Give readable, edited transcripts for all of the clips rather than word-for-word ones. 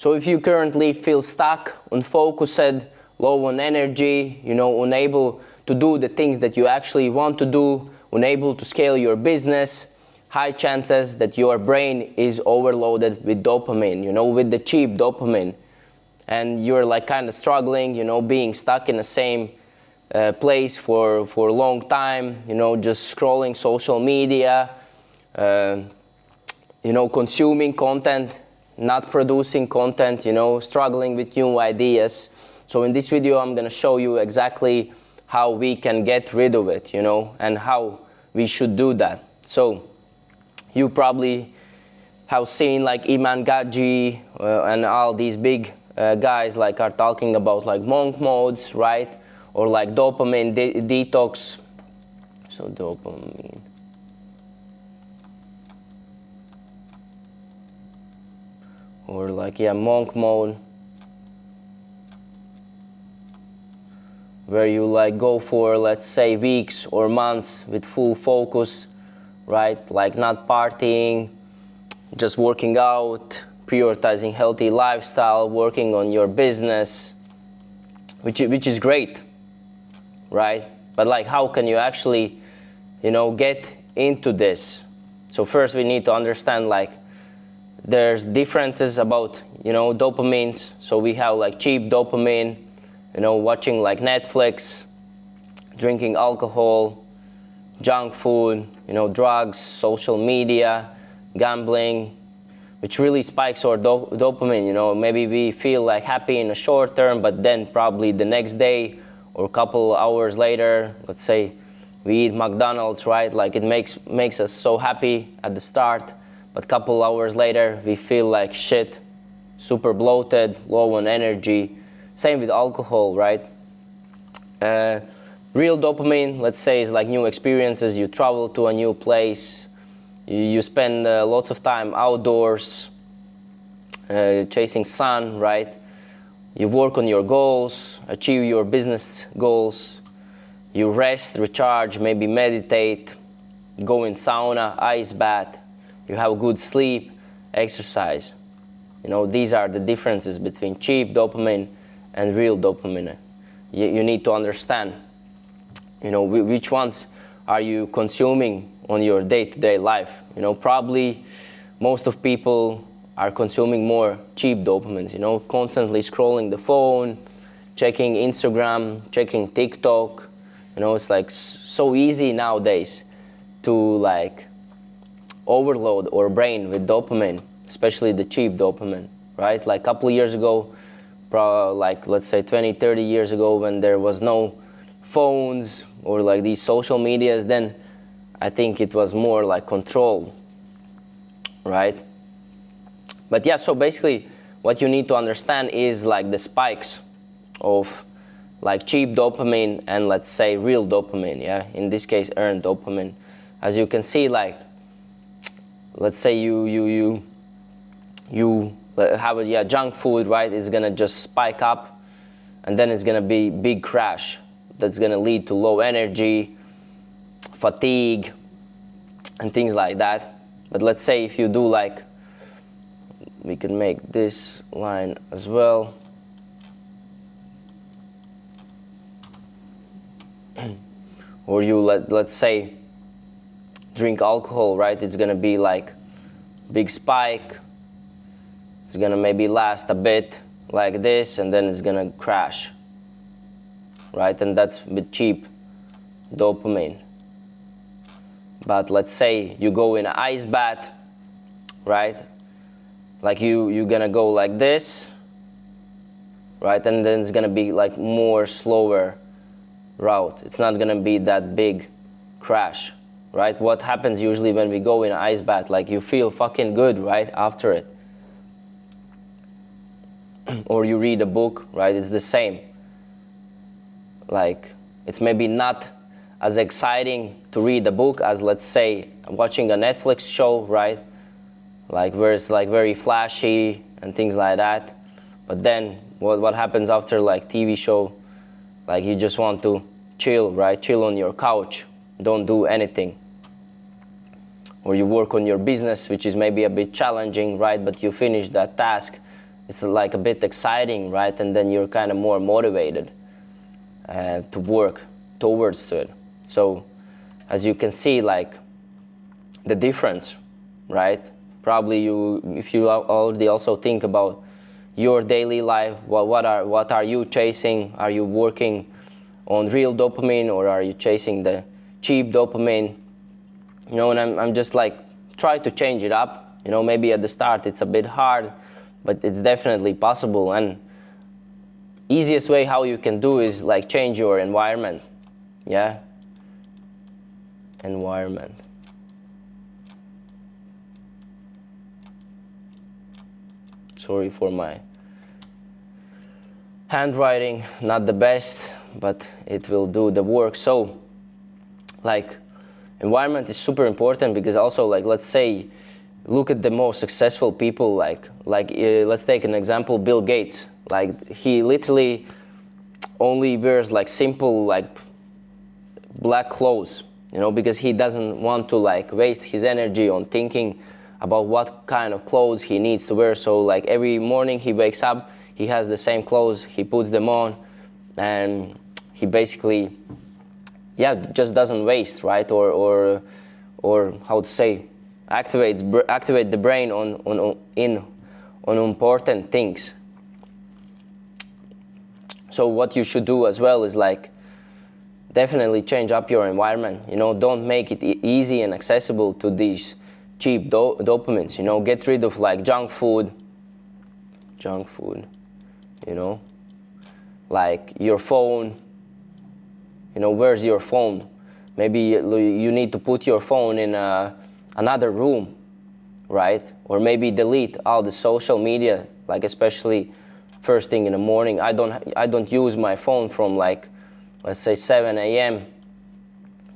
So if you currently feel stuck, unfocused, low on energy, unable to do the things that you actually want to do, unable to scale your business, high chances that your brain is overloaded with dopamine, with the cheap dopamine. And you're like kind of struggling, being stuck in the same place for a long time, just scrolling social media, consuming content, not producing content, struggling with new ideas. So in this video, I'm going to show you exactly how we can get rid of it, and how we should do that. So you probably have seen like Iman Gaji and all these big guys like are talking about like monk modes, right? Or like dopamine detox. So dopamine. Or like, monk mode, where you like go for, let's say, weeks or months with full focus, right? Like not partying, just working out, prioritizing healthy lifestyle, working on your business, which is great, right? But like, how can you actually, get into this? So first we need to understand like, there's differences about, dopamines. So we have like cheap dopamine, watching like Netflix, drinking alcohol, junk food, drugs, social media, gambling, which really spikes our dopamine. Maybe we feel like happy in the short term, but then probably the next day or a couple hours later, let's say we eat McDonald's, right? Like it makes us so happy at the start, but a couple hours later we feel like shit, super bloated, low on energy. Same with alcohol, right? Real dopamine, let's say, is like new experiences. You travel to a new place, you spend lots of time outdoors, chasing sun, right? You work on your goals, achieve your business goals, you rest, recharge, maybe meditate, go in sauna, ice bath, you have good sleep, exercise. These are the differences between cheap dopamine and real dopamine. You need to understand, which ones are you consuming on your day-to-day life. Probably most of people are consuming more cheap dopamines, constantly scrolling the phone, checking Instagram, checking TikTok. It's like so easy nowadays to like overload our brain with dopamine, especially the cheap dopamine, right? Like a couple of years ago, like let's say 20, 30 years ago, when there was no phones or like these social medias, then I think it was more like controlled, right? But so basically what you need to understand is like the spikes of like cheap dopamine and let's say real dopamine, in this case earned dopamine. As you can see, like let's say you have a junk food, right? It's gonna just spike up, and then it's gonna be big crash. That's gonna lead to low energy, fatigue, and things like that. But let's say if you do like, we can make this line as well. Or you let's say drink alcohol, right? It's gonna be like big spike. It's gonna maybe last a bit like this, and then it's gonna crash, right? And that's with cheap dopamine. But let's say you go in an ice bath, right? Like you're gonna go like this, right? And then it's gonna be like more slower route. It's not gonna be that big crash, right? What happens usually when we go in an ice bath, like you feel fucking good, right, after it. Or you read a book, right? It's the same. Like it's maybe not as exciting to read a book as, let's say, watching a Netflix show, right? Like where it's like very flashy and things like that. But then what happens after like TV show? Like you just want to chill, right? Chill on your couch, don't do anything. Or you work on your business, which is maybe a bit challenging, right? But you finish that task, it's like a bit exciting, right? And then you're kind of more motivated to work towards it. So as you can see, like the difference, right? Probably if you already also think about your daily life, what are you chasing? Are you working on real dopamine, or are you chasing the cheap dopamine? You know, and I'm just like, try to change it up. You know, maybe at the start it's a bit hard, but it's definitely possible. And easiest way how you can do is like change your environment. Yeah, environment. Sorry for my handwriting, not the best, but it will do the work. So like environment is super important, because also, like, let's say, look at the most successful people, like let's take an example, Bill Gates. Like, he literally only wears like simple like black clothes, you know, because he doesn't want to like waste his energy on thinking about what kind of clothes he needs to wear. So like every morning he wakes up, he has the same clothes, he puts them on, and he basically, yeah, just doesn't waste, right? Or how to say, activate the brain on important things. So what you should do as well is like definitely change up your environment. You know, don't make it easy and accessible to these cheap dopamines. You know, get rid of like junk food. You know, like your phone. You know, where's your phone? Maybe you need to put your phone in another room, right? Or maybe delete all the social media, like especially first thing in the morning. I don't use my phone from like, let's say 7 a.m.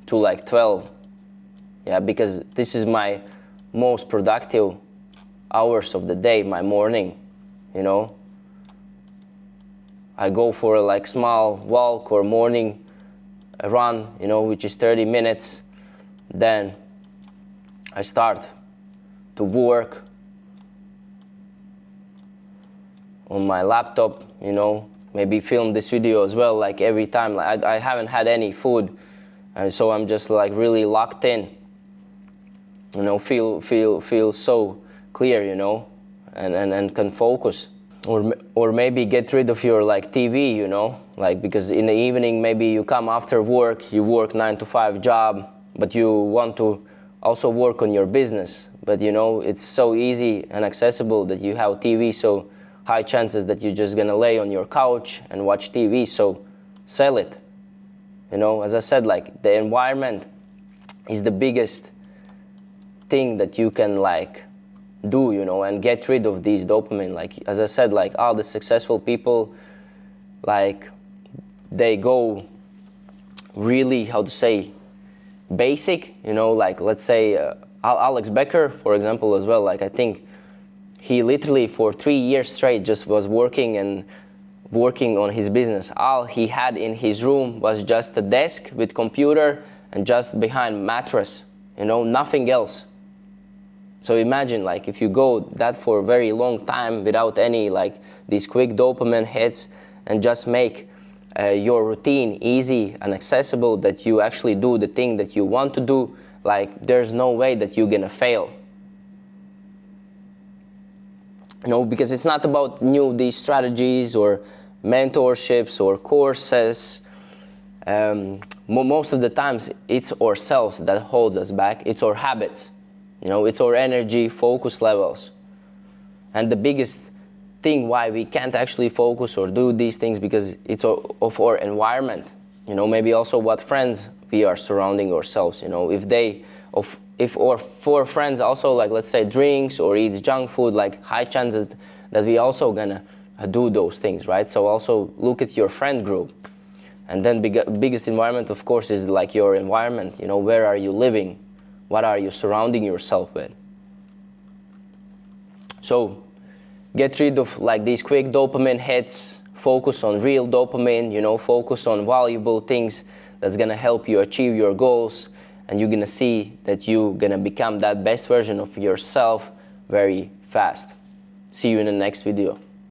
to like 12. Yeah, because this is my most productive hours of the day, my morning, you know. I go for a like small walk or morning run, you know, which is 30 minutes. Then I start to work on my laptop, you know, maybe film this video as well, like every time. Like I haven't had any food, and so I'm just like really locked in, you know, feel so clear, you know, and can focus. Or maybe get rid of your like TV, you know, like, because in the evening maybe you come after work, you work 9-to-5 job, but you want to also work on your business. But you know, it's so easy and accessible that you have TV, so high chances that you're just gonna lay on your couch and watch TV. So sell it. You know, as I said, like the environment is the biggest thing that you can like do, you know, and get rid of these dopamine. Like, as I said, like all the successful people, like they go really, how to say, basic, you know, like let's say Alex Becker, for example, as well. Like I think he literally for 3 years straight just was working on his business. All he had in his room was just a desk with computer and just behind mattress, you know, nothing else. So imagine, like, if you go that for a very long time without any, like, these quick dopamine hits, and just make your routine easy and accessible, that you actually do the thing that you want to do, like, there's no way that you're gonna fail. You know, because it's not about these strategies or mentorships or courses. Most of the times, it's ourselves that holds us back. It's our habits. You know, it's our energy, focus levels. And the biggest thing why we can't actually focus or do these things, because it's of our environment. You know, maybe also what friends we are surrounding ourselves. You know, if our 4 friends also, like, let's say, drinks or eats junk food, like, high chances that we also gonna do those things, right? So also look at your friend group. And then biggest environment, of course, is like your environment. You know, where are you living? What are you surrounding yourself with? So get rid of like these quick dopamine hits, focus on real dopamine, you know, focus on valuable things that's gonna help you achieve your goals, and you're gonna see that you're gonna become that best version of yourself very fast. See you in the next video.